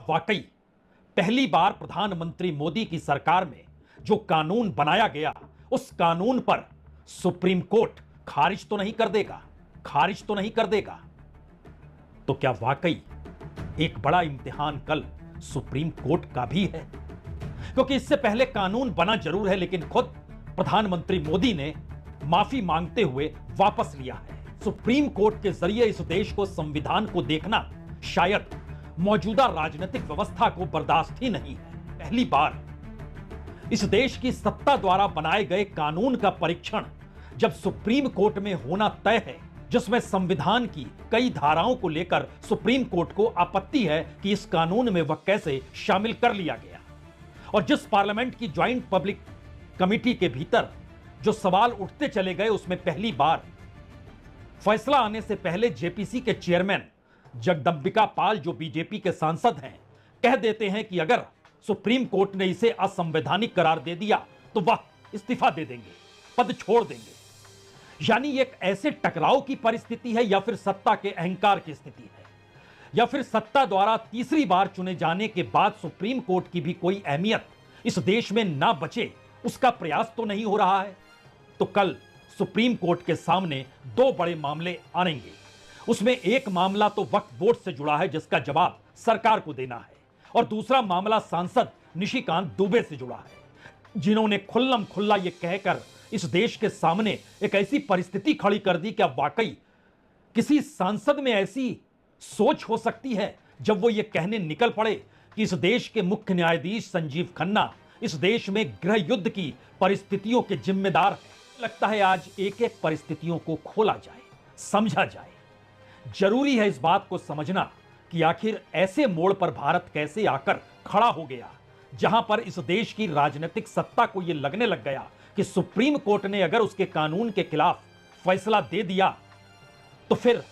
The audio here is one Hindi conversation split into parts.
वाकई पहली बार प्रधानमंत्री मोदी की सरकार में जो कानून बनाया गया, उस कानून पर सुप्रीम कोर्ट खारिज तो नहीं कर देगा? खारिज तो नहीं कर देगा? तो क्या वाकई एक बड़ा इम्तिहान कल सुप्रीम कोर्ट का भी है? क्योंकि इससे पहले कानून बना जरूर है, लेकिन खुद प्रधानमंत्री मोदी ने माफी मांगते हुए वापस लिया है। सुप्रीम कोर्ट के जरिए इस देश को, संविधान को देखना शायद मौजूदा राजनीतिक व्यवस्था को बर्दाश्त ही नहीं है। पहली बार इस देश की सत्ता द्वारा बनाए गए कानून का परीक्षण जब सुप्रीम कोर्ट में होना तय है, जिसमें संविधान की कई धाराओं को लेकर सुप्रीम कोर्ट को आपत्ति है कि इस कानून में वह कैसे शामिल कर लिया गया, और जिस पार्लियामेंट की ज्वाइंट पब्लिक कमेटी के भीतर जो सवाल उठते चले गए, उसमें पहली बार फैसला आने से पहले जेपीसी के चेयरमैन जगदंबिका पाल, जो बीजेपी के सांसद हैं, कह देते हैं कि अगर सुप्रीम कोर्ट ने इसे असंवैधानिक करार दे दिया तो वह इस्तीफा दे देंगे, पद छोड़ देंगे। यानी एक ऐसे टकराव की परिस्थिति है, या फिर सत्ता के अहंकार की स्थिति है, या फिर सत्ता द्वारा तीसरी बार चुने जाने के बाद सुप्रीम कोर्ट की भी कोई अहमियत इस देश में ना बचे, उसका प्रयास तो नहीं हो रहा है। तो कल सुप्रीम कोर्ट के सामने दो बड़े मामले आएंगे। उसमें एक मामला तो वक्फ बोर्ड से जुड़ा है, जिसका जवाब सरकार को देना है, और दूसरा मामला सांसद निशिकांत दुबे से जुड़ा है, जिन्होंने खुल्लम खुल्ला यह कहकर इस देश के सामने एक ऐसी परिस्थिति खड़ी कर दी कि अब वाकई किसी सांसद में ऐसी सोच हो सकती है जब वो ये कहने निकल पड़े कि इस देश के मुख्य न्यायाधीश संजीव खन्ना इस देश में गृह युद्ध की परिस्थितियों के जिम्मेदार हैं। लगता है आज एक एक परिस्थितियों को खोला जाए, समझा जाए। जरूरी है इस बात को समझना कि आखिर ऐसे मोड़ पर भारत कैसे आकर खड़ा हो गया, जहां पर इस देश की राजनीतिक सत्ता को यह लगने लग गया कि सुप्रीम कोर्ट ने अगर उसके कानून के खिलाफ फैसला दे दिया तो फिर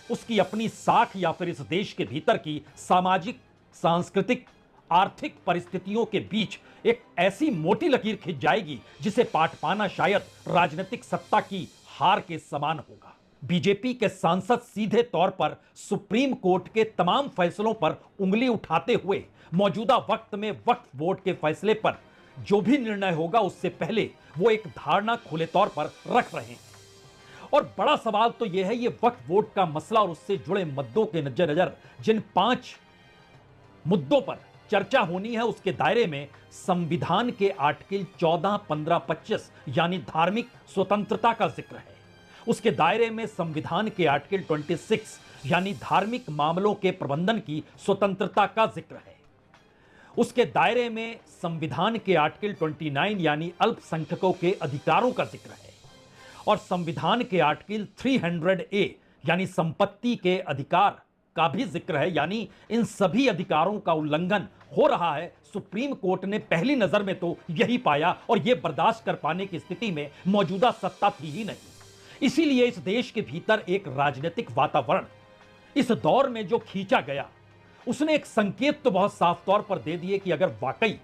उसकी अपनी साख या फिर इस देश के भीतर की सामाजिक, सांस्कृतिक, आर्थिक परिस्थितियों के बीच एक ऐसी मोटी लकीर खिंच जाएगी जिसे पाट पाना शायद राजनीतिक सत्ता की हार के समान होगा। बीजेपी के सांसद सीधे तौर पर सुप्रीम कोर्ट के तमाम फैसलों पर उंगली उठाते हुए मौजूदा वक्त में वक्फ बोर्ड के फैसले पर जो भी निर्णय होगा उससे पहले वो एक धारणा खुले तौर पर रख रहे हैं। और बड़ा सवाल तो यह है, ये वक्फ बोर्ड का मसला और उससे जुड़े मुद्दों के नजर जिन 5 मुद्दों पर चर्चा होनी है, उसके दायरे में संविधान के आर्टिकल 14, 15, 25 यानी धार्मिक स्वतंत्रता का जिक्र है। उसके दायरे में संविधान के आर्टिकल 26 यानी धार्मिक मामलों के प्रबंधन की स्वतंत्रता का जिक्र है। उसके दायरे में संविधान के आर्टिकल 29 यानी अल्पसंख्यकों के अधिकारों का जिक्र है, और संविधान के आर्टिकल 300A यानी संपत्ति के अधिकार का भी जिक्र है। यानी इन सभी अधिकारों का उल्लंघन हो रहा है। सुप्रीम कोर्ट ने पहली नजर में तो यही पाया, और यह बर्दाश्त कर पाने की स्थिति में मौजूदा सत्ता थी ही नहीं। इसीलिए इस देश के भीतर एक राजनीतिक वातावरण इस दौर में जो खींचा गया, उसने एक संकेत तो बहुत साफ तौर पर दे दिए कि अगर वाकई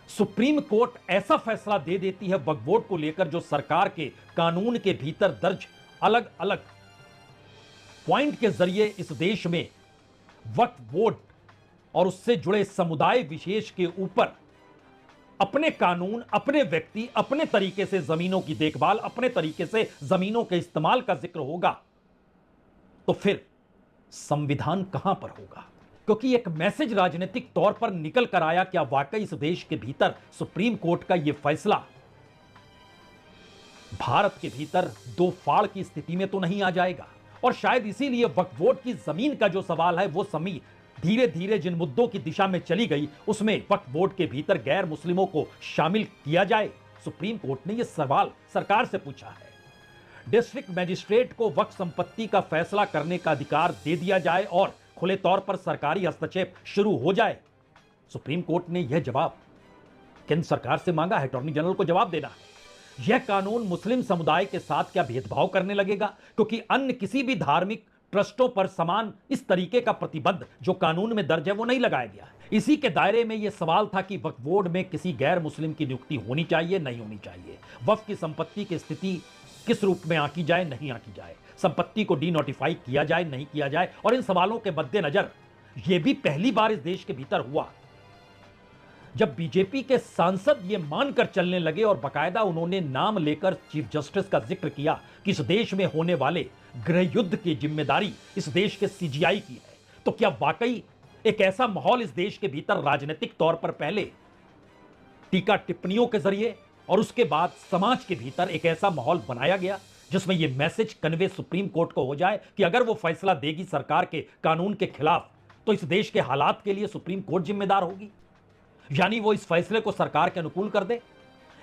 सुप्रीम कोर्ट ऐसा फैसला दे देती है वक्फ बोर्ड को लेकर, जो सरकार के कानून के भीतर दर्ज अलग अलग पॉइंट के जरिए इस देश में वक्फ बोर्ड और उससे जुड़े समुदाय विशेष के ऊपर अपने कानून, अपने व्यक्ति, अपने तरीके से जमीनों की देखभाल, अपने तरीके से जमीनों के इस्तेमाल का जिक्र होगा, तो फिर संविधान कहां पर होगा? क्योंकि एक मैसेज राजनीतिक तौर पर निकल कर आया, क्या वाकई इस देश के भीतर सुप्रीम कोर्ट का यह फैसला भारत के भीतर दो फाड़ की स्थिति में तो नहीं आ जाएगा? और शायद इसीलिए वक्फ बोर्ड की जमीन का जो सवाल है, वो समी धीरे धीरे जिन मुद्दों की दिशा में चली गई, उसमें वक्फ बोर्ड के भीतर गैर मुस्लिमों को शामिल किया जाए। सुप्रीम कोर्ट ने यह सवाल सरकार से पूछा है। डिस्ट्रिक्ट मजिस्ट्रेट को वक्फ संपत्ति का फैसला करने का अधिकार दे दिया जाए और खुले तौर पर सरकारी हस्तक्षेप शुरू हो जाए। सुप्रीम कोर्ट ने यह जवाब केंद्र सरकार से मांगा है, अटॉर्नी जनरल को जवाब देना है। यह कानून मुस्लिम समुदाय के साथ क्या भेदभाव करने लगेगा? क्योंकि अन्य किसी भी धार्मिक ट्रस्टों पर समान इस तरीके का प्रतिबंध जो कानून में दर्ज है वो नहीं लगाया गया। इसी के दायरे में यह सवाल था कि वक्फ बोर्ड में किसी गैर मुस्लिम की नियुक्ति होनी चाहिए, नहीं होनी चाहिए। वक्फ की संपत्ति की स्थिति किस रूप में आंकी जाए, नहीं आंकी जाए, संपत्ति को डी नोटिफाई किया जाए, नहीं किया जाए। और इन सवालों के मद्देनजर यह भी पहली बार इस देश के भीतर हुआ जब बीजेपी के सांसद यह मानकर चलने लगे और बाकायदा उन्होंने नाम लेकर चीफ जस्टिस का जिक्र किया कि इस देश में होने वाले गृह युद्ध की जिम्मेदारी इस देश के सीजीआई की है। तो क्या वाकई एक ऐसा माहौल इस देश के भीतर राजनीतिक तौर पर पहले टीका टिप्पणियों के जरिए और उसके बाद समाज के भीतर एक ऐसा माहौल बनाया गया जिसमें यह मैसेज कन्वे सुप्रीम कोर्ट को हो जाए कि अगर वो फैसला देगी सरकार के कानून के खिलाफ तो इस देश के हालात के लिए सुप्रीम कोर्ट जिम्मेदार होगी, यानी वो इस फैसले को सरकार के अनुकूल कर दे।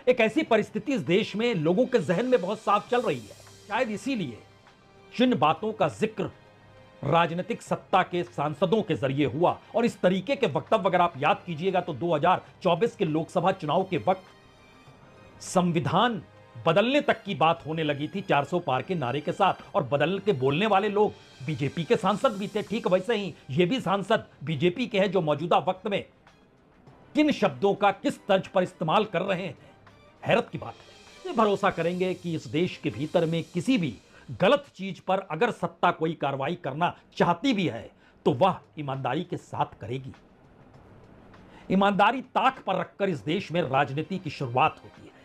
एक ऐसी परिस्थिति इस देश में लोगों के जहन में बहुत साफ चल रही है। शायद इसीलिए जिन बातों का जिक्र राजनीतिक सत्ता के सांसदों के जरिए हुआ और इस तरीके के वक्तव्य अगर आप याद कीजिएगा तो 2024 के लोकसभा चुनाव के वक्त संविधान बदलने तक की बात होने लगी थी 400 पार के नारे के साथ, और बदल के बोलने वाले लोग बीजेपी के सांसद भी थे। ठीक वैसे ही ये भी सांसद बीजेपी के हैं जो मौजूदा वक्त में किन शब्दों का किस तर्ज पर इस्तेमाल कर रहे हैं, हैरत की बात है। ये भरोसा करेंगे कि इस देश के भीतर में किसी भी गलत चीज पर अगर सत्ता कोई कार्रवाई करना चाहती भी है तो वह ईमानदारी के साथ करेगी। ईमानदारी ताक पर रखकर इस देश में राजनीति की शुरुआत होती है,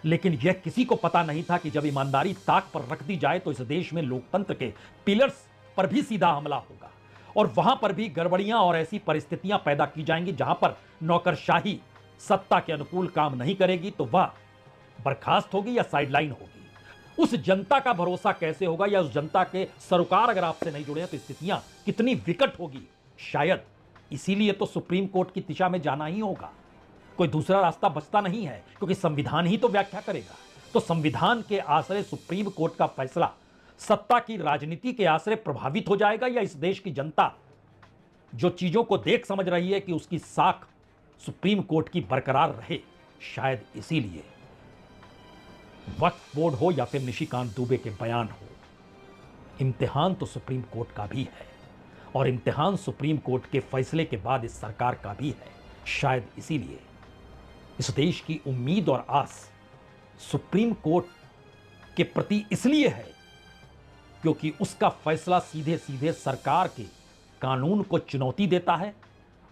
लेकिन यह किसी को पता नहीं था कि जब ईमानदारी ताक पर रख दी जाए तो इस देश में लोकतंत्र के पिलर्स पर भी सीधा हमला होगा और वहां पर भी गड़बड़ियां और ऐसी परिस्थितियां पैदा की जाएंगी जहां पर नौकरशाही सत्ता के अनुकूल काम नहीं करेगी तो वह बर्खास्त होगी या साइडलाइन होगी। उस जनता का भरोसा कैसे होगा, या उस जनता के सरोकार अगर आपसे नहीं जुड़े तो स्थितियां कितनी विकट होगी। शायद इसीलिए तो सुप्रीम कोर्ट की दिशा में जाना ही होगा, कोई दूसरा रास्ता बचता नहीं है, क्योंकि संविधान ही तो व्याख्या करेगा। तो संविधान के आश्रय सुप्रीम कोर्ट का फैसला सत्ता की राजनीति के आश्रय प्रभावित हो जाएगा, या इस देश की जनता जो चीजों को देख समझ रही है कि उसकी साख सुप्रीम कोर्ट की बरकरार रहे। शायद इसीलिए वक्फ बोर्ड हो या फिर निशिकांत दुबे के बयान हो, इम्तिहान तो सुप्रीम कोर्ट का भी है और इम्तिहान सुप्रीम कोर्ट के फैसले के बाद इस सरकार का भी है। शायद इसीलिए इस देश की उम्मीद और आस सुप्रीम कोर्ट के प्रति इसलिए है क्योंकि उसका फैसला सीधे सीधे सरकार के कानून को चुनौती देता है,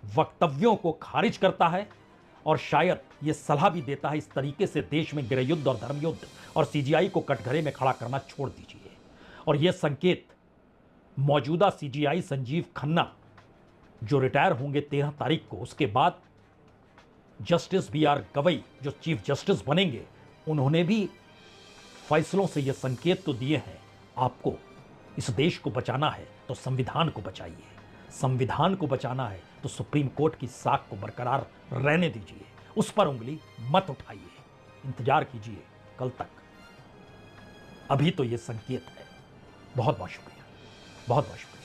वक्तव्यों को खारिज करता है और शायद यह सलाह भी देता है इस तरीके से देश में गृह युद्ध और धर्म युद्ध और सीजीआई को कटघरे में खड़ा करना छोड़ दीजिए। और यह संकेत मौजूदा सीजीआई संजीव खन्ना जो रिटायर होंगे 13 तारीख को, उसके बाद जस्टिस BR गवई जो चीफ जस्टिस बनेंगे, उन्होंने भी फैसलों से यह संकेत तो दिए हैं, आपको इस देश को बचाना है तो संविधान को बचाइए, संविधान को बचाना है तो सुप्रीम कोर्ट की साख को बरकरार रहने दीजिए, उस पर उंगली मत उठाइए, इंतजार कीजिए कल तक। अभी तो यह संकेत है। बहुत बहुत शुक्रिया, बहुत बहुत शुक्रिया।